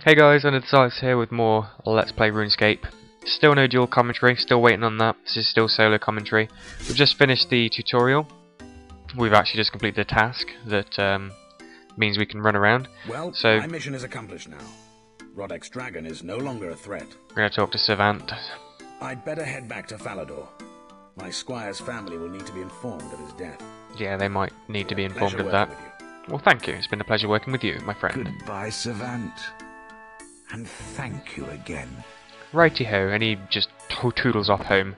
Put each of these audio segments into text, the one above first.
Hey guys, Under the Sights here with more Let's Play Runescape. Still no dual commentary, still waiting on that. This is still solo commentary. We've just finished the tutorial. We've actually just completed the task that means we can run around. Well, so my mission is accomplished now. Jagex Dragon is no longer a threat. We're going to talk to Savant. I'd better head back to Falador. My squire's family will need to be informed of his death. Yeah, they might need to be informed Pleasure of that. working with Well, thank you. It's been a pleasure working with you, my friend. Goodbye, Savant. And thank you again. Righty-ho, and he just toodles off home.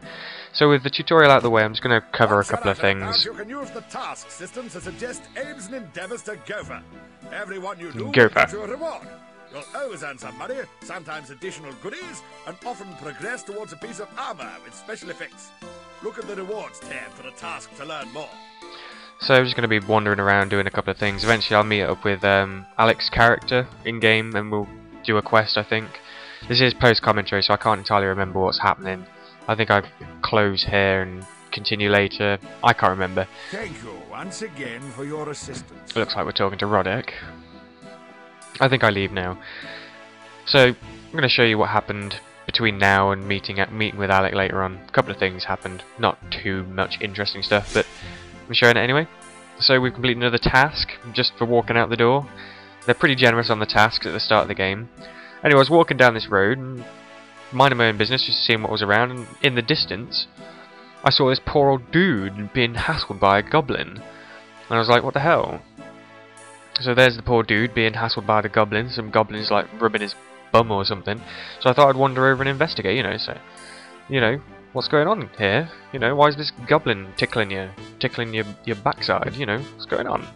So with the tutorial out of the way, I'm just going to cover a couple of things. You can use the task system to suggest aims and endeavours to Gopher. Everyone you do Gopher. gives you a reward. You'll always earn some money, sometimes additional goodies, and often progress towards a piece of armour with special effects. Look at the rewards tab for the task to learn more. So I'm just going to be wandering around doing a couple of things. Eventually I'll meet up with Alex's character in-game and we'll do a quest, I think. This is post-commentary, so I can't entirely remember what's happening. I think I close here and continue later. I can't remember. Thank you once again for your assistance. It looks like we're talking to Roderick. I think I leave now. So I'm going to show you what happened between now and meeting with Alec later on. A couple of things happened. Not too much interesting stuff, but I'm showing it anyway. So we've completed another task just for walking out the door. They're pretty generous on the tasks at the start of the game. Anyway, I was walking down this road and minding my own business, just seeing what was around, and in the distance I saw this poor old dude being hassled by a goblin. And I was like, what the hell? So there's the poor dude being hassled by the goblin. Some goblin's like rubbing his bum or something. So I thought I'd wander over and investigate, what's going on here? Why is this goblin tickling your backside? What's going on?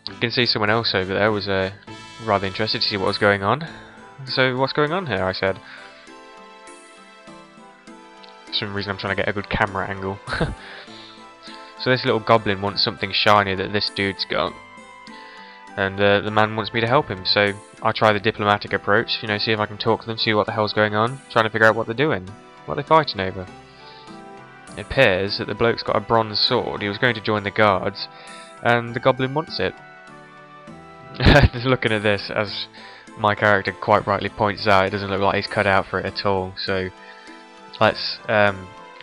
You can see someone else over there was rather interested to see what was going on. So what's going on here? I said. For some reason I'm trying to get a good camera angle. So this little goblin wants something shiny that this dude's got. And the man wants me to help him, so I'll try the diplomatic approach, see if I can talk to them, see what the hell's going on, trying to figure out what they're doing. What are they fighting over? It appears that the bloke's got a bronze sword. He was going to join the guards, and the goblin wants it. Just looking at this, as my character quite rightly points out, it doesn't look like he's cut out for it at all, so let's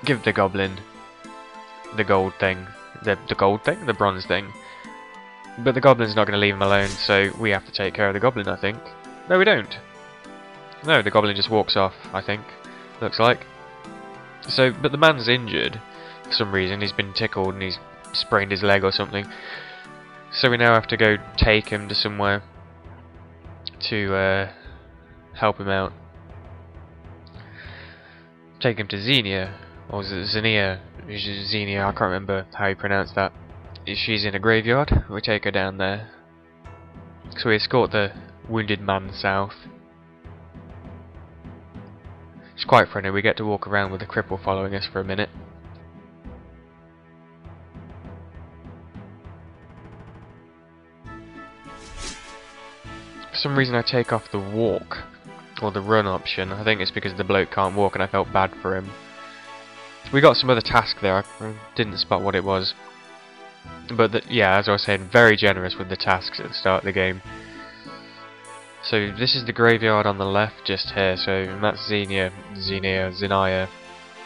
give the goblin the gold thing. The gold thing? The bronze thing. But the goblin's not going to leave him alone, so we have to take care of the goblin, I think. No, we don't. No, the goblin just walks off, I think. Looks like. So, but the man's injured for some reason. He's been tickled and he's sprained his leg or something. So we now have to go take him to somewhere to help him out. Take him to Xenia, or Xenia, I can't remember how you pronounce that. She's in a graveyard. We take her down there. So we escort the wounded man south. It's quite friendly. We get to walk around with the cripple following us for a minute. For some reason I take off the walk or the run option. I think it's because the bloke can't walk and I felt bad for him. We got some other task there. I didn't spot what it was. But yeah, as I was saying, very generous with the tasks at the start of the game. So this is the graveyard on the left, just here. So that's Xenia,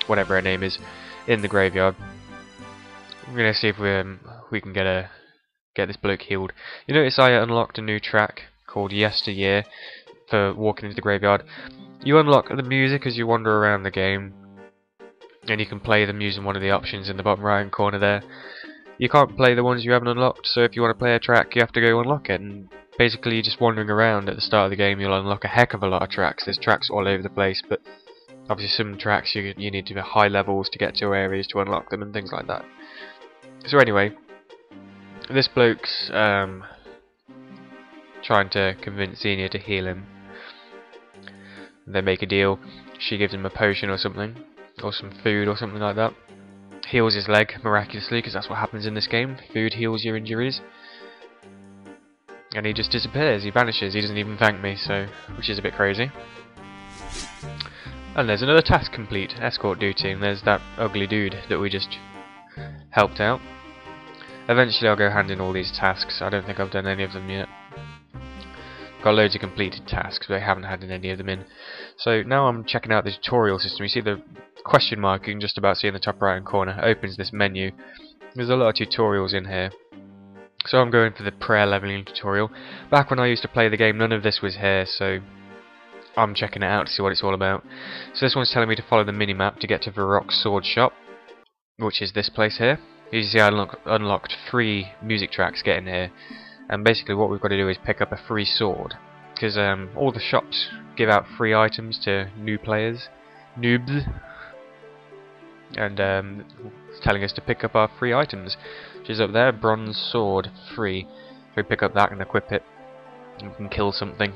whatever her name is, in the graveyard. I'm gonna see if we can get this bloke healed. You notice I unlocked a new track called Yesteryear for walking into the graveyard. You unlock the music as you wander around the game, and you can play them using one of the options in the bottom right hand corner there. You can't play the ones you haven't unlocked, so if you want to play a track you have to go unlock it, and basically just wandering around at the start of the game you'll unlock a heck of a lot of tracks. There's tracks all over the place, but obviously some tracks you need to be high levels to get to areas to unlock them and things like that. So anyway, this bloke's trying to convince Xenia to heal him. They make a deal. She gives him a potion or something, or some food or something like that. Heals his leg miraculously, because that's what happens in this game. Food heals your injuries. And he just disappears, he vanishes, he doesn't even thank me, so which is a bit crazy. And there's another task complete, escort duty, and there's that ugly dude that we just helped out. Eventually I'll go hand in all these tasks. I don't think I've done any of them yet. got loads of completed tasks, but I haven't had any of them in. So now I'm checking out the tutorial system. You see the question mark, you can just about see in the top right hand corner. It opens this menu. There's a lot of tutorials in here. So I'm going for the prayer leveling tutorial. Back when I used to play the game, none of this was here, so I'm checking it out to see what it's all about. So this one's telling me to follow the minimap to get to Varrock's sword shop, which is this place here. You see I unlocked 3 music tracks getting here, and basically what we've got to do is pick up a free sword, because all the shops give out free items to new players, noobs, and it's telling us to pick up our free items, which is up there, bronze sword, free. We pick up that and equip it, and we can kill something,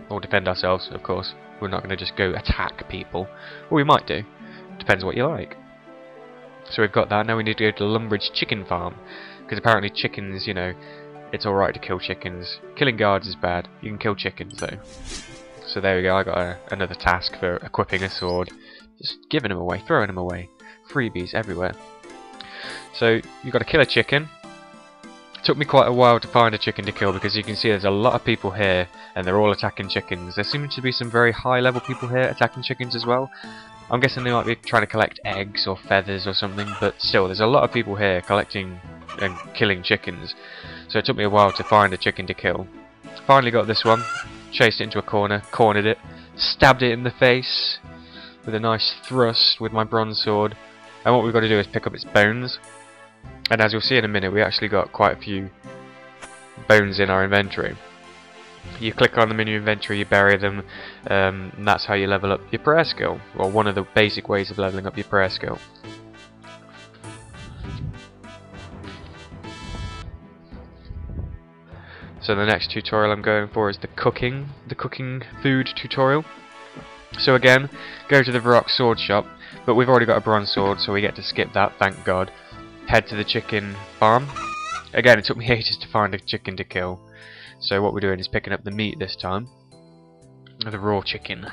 or defend ourselves, of course. We're not going to just go attack people, or we might do, depends what you like. So we've got that. Now we need to go to the Lumbridge chicken farm, because apparently chickens, you know, it's alright to kill chickens. Killing guards is bad. You can kill chickens though. So there we go, I got another task for equipping a sword. Just giving them away, throwing them away. Freebies everywhere. So you've got to kill a chicken. It took me quite a while to find a chicken to kill, because you can see there's a lot of people here and they're all attacking chickens. There seems to be some very high level people here attacking chickens as well. I'm guessing they might be trying to collect eggs or feathers or something, but still, there's a lot of people here collecting and killing chickens. So it took me a while to find a chicken to kill. Finally got this one, chased it into a corner, cornered it, stabbed it in the face with a nice thrust with my bronze sword. And what we've got to do is pick up its bones. And as you'll see in a minute, we actually got quite a few bones in our inventory. You click on them in your inventory, you bury them, and that's how you level up your prayer skill, or one of the basic ways of leveling up your prayer skill. So the next tutorial I'm going for is the cooking food tutorial. So again, go to the Varrock sword shop, but we've already got a bronze sword, so we get to skip that, thank God. Head to the chicken farm. Again, it took me ages to find a chicken to kill. So what we're doing is picking up the meat this time, the raw chicken,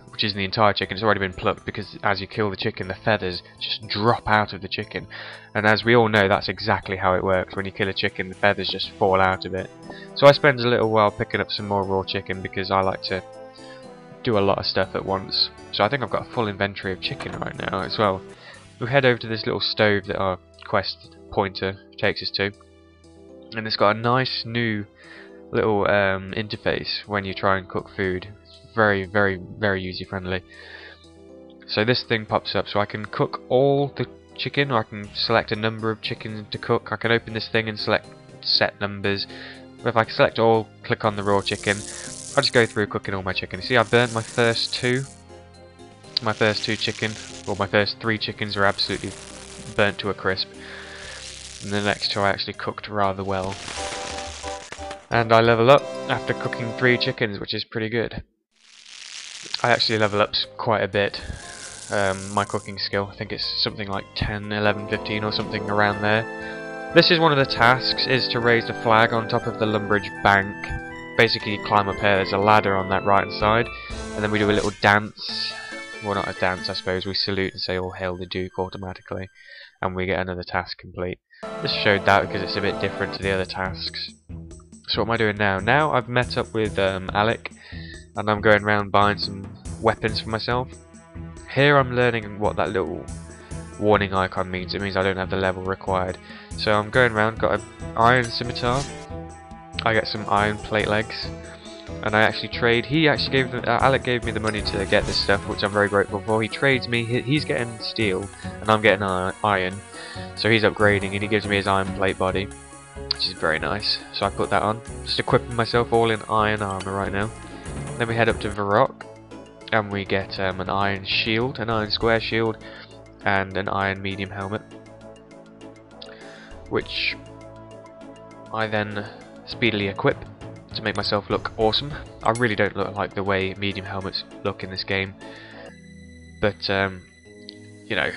which isn't the entire chicken. It's already been plucked, because as you kill the chicken, the feathers just drop out of the chicken. And as we all know, that's exactly how it works. When you kill a chicken, the feathers just fall out of it. So I spend a little while picking up some more raw chicken, because I like to do a lot of stuff at once. So I think I've got a full inventory of chicken right now as well. We head over to this little stove that our quest pointer takes us to, and it's got a nice new little interface when you try and cook food. Very, very, very user friendly. So this thing pops up, so I can cook all the chicken, or I can select a number of chicken to cook. I can open this thing and select set numbers. If I select all, click on the raw chicken, I'll just go through cooking all my chicken. See, I burnt my first two. My first 2 chicken, or my first 3 chickens are absolutely burnt to a crisp. And the next 2 I actually cooked rather well. And I level up after cooking 3 chickens, which is pretty good. I actually level up quite a bit, my cooking skill. I think it's something like 10, 11, 15 or something around there. This is one of the tasks, is to raise the flag on top of the Lumbridge bank. Basically you climb up here, there's a ladder on that right hand side, and then we do a little dance. Well, not a dance I suppose, we salute and say all hail the Duke automatically, and we get another task complete. Just showed that because it's a bit different to the other tasks. So what am I doing now? Now I've met up with Alec, and I'm going around buying some weapons for myself. Here I'm learning what that little warning icon means. It means I don't have the level required. So I'm going around, got an iron scimitar, I get some iron plate legs, and I actually trade. He actually gave Alec gave me the money to get this stuff, which I'm very grateful for. He trades me. He's getting steel, and I'm getting iron. So he's upgrading, and he gives me his iron plate body, which is very nice. So I put that on, just equipping myself all in iron armor right now. Then we head up to Varrock, and we get an iron shield, an iron square shield, and an iron medium helmet, which I then speedily equip to make myself look awesome. I really don't look like the way medium helmets look in this game, but you know,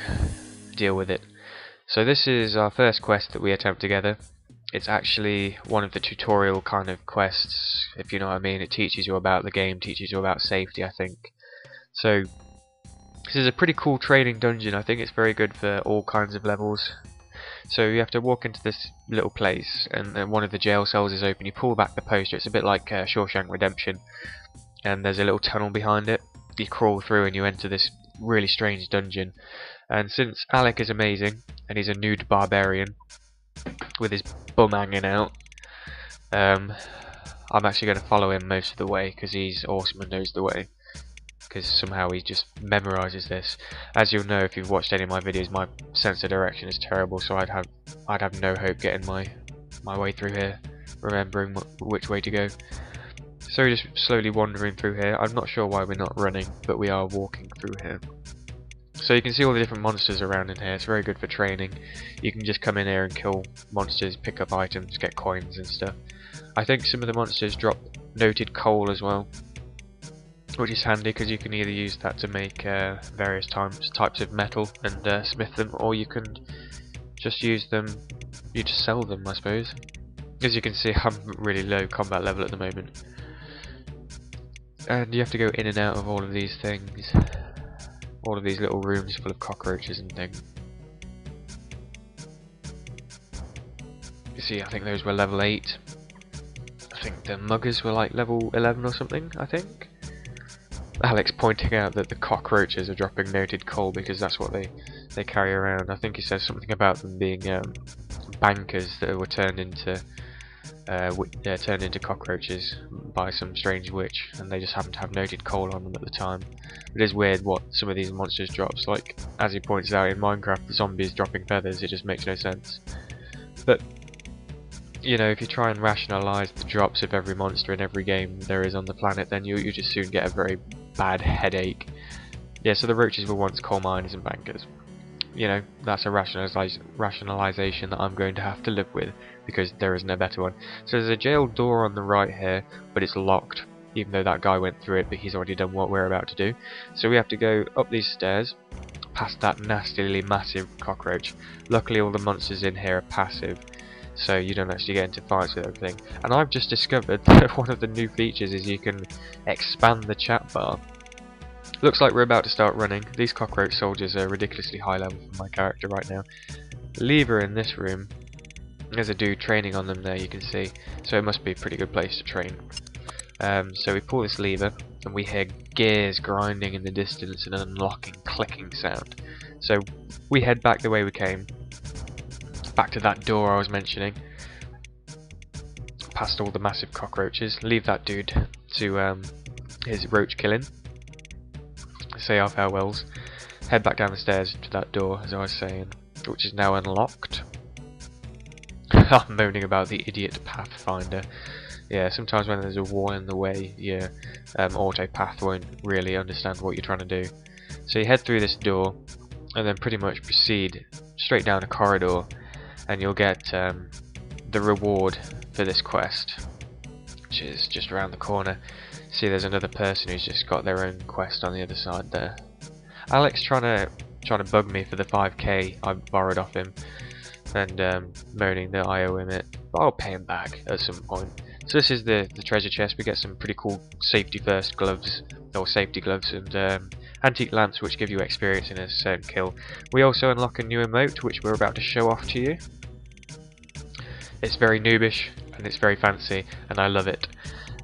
deal with it. So this is our first quest that we attempt together. It's actually one of the tutorial kind of quests, if you know what I mean. It teaches you about the game, teaches you about safety, I think. So this is a pretty cool training dungeon. I think it's very good for all kinds of levels. So you have to walk into this little place, and then one of the jail cells is open. You pull back the poster. It's a bit like Shawshank Redemption, and there's a little tunnel behind it. You crawl through and you enter this really strange dungeon. And since Alec is amazing, and he's a nude barbarian with his bum hanging out, I'm actually going to follow him most of the way because he's awesome and knows the way. Because somehow he just memorises this. As you'll know if you've watched any of my videos, my sense of direction is terrible, so I'd have no hope getting my way through here, remembering which way to go. So we're just slowly wandering through here. I'm not sure why we're not running, but we are walking through here. So you can see all the different monsters around in here. It's very good for training. You can just come in here and kill monsters, pick up items, get coins and stuff. I think some of the monsters drop noted coal as well, which is handy because you can either use that to make various types of metal and smith them, or you can just use them, you just sell them, I suppose. As you can see, I'm really low combat level at the moment. And you have to go in and out of all of these things. All of these little rooms full of cockroaches and things. You see, I think those were level 8. I think the muggers were like level 11 or something, I think. Alex pointing out that the cockroaches are dropping noted coal because that's what they carry around. I think he says something about them being bankers that were turned into cockroaches by some strange witch, and they just happen to have noted coal on them at the time. It is weird what some of these monsters drops. Like as he points out in Minecraft, the zombies dropping feathers. It just makes no sense. But you know, if you try and rationalise the drops of every monster in every game there is on the planet, then you just soon get a very bad headache. Yeah, so the roaches were once coal miners and bankers. You know, that's a rationalisation that I'm going to have to live with because there isn't a better one. So there's a jail door on the right here, but it's locked, even though that guy went through it, but he's already done what we're about to do. So we have to go up these stairs, past that nastily massive cockroach. Luckily all the monsters in here are passive, so you don't actually get into fights with everything. And I've just discovered that one of the new features is you can expand the chat bar. Looks like we're about to start running. These cockroach soldiers are ridiculously high level for my character right now. Lever in this room. There's a dude training on them there, you can see. So it must be a pretty good place to train. So we pull this lever and we hear gears grinding in the distance and an unlocking clicking sound. So we head back the way we came. Back to that door I was mentioning. Past all the massive cockroaches. Leave that dude to his roach killing. Say our farewells. Head back down the stairs to that door, as I was saying, which is now unlocked. I'm moaning about the idiot pathfinder. Yeah, sometimes when there's a wall in the way, your auto path won't really understand what you're trying to do. So you head through this door, and then pretty much proceed straight down a corridor, and you'll get the reward for this quest, which is just around the corner. See, there's another person who's just got their own quest on the other side there. Alex trying to bug me for the 5k I borrowed off him, and moaning that I owe him it, but I'll pay him back at some point. So this is the treasure chest. We get some pretty cool safety first gloves, or safety gloves, and antique lamps which give you experience in a certain kill. We also unlock a new emote which we're about to show off to you. It's very noobish and it's very fancy and I love it.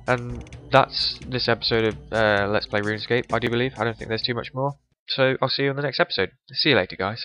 And that's this episode of Let's Play RuneScape, I do believe. I don't think there's too much more. So I'll see you on the next episode. See you later, guys.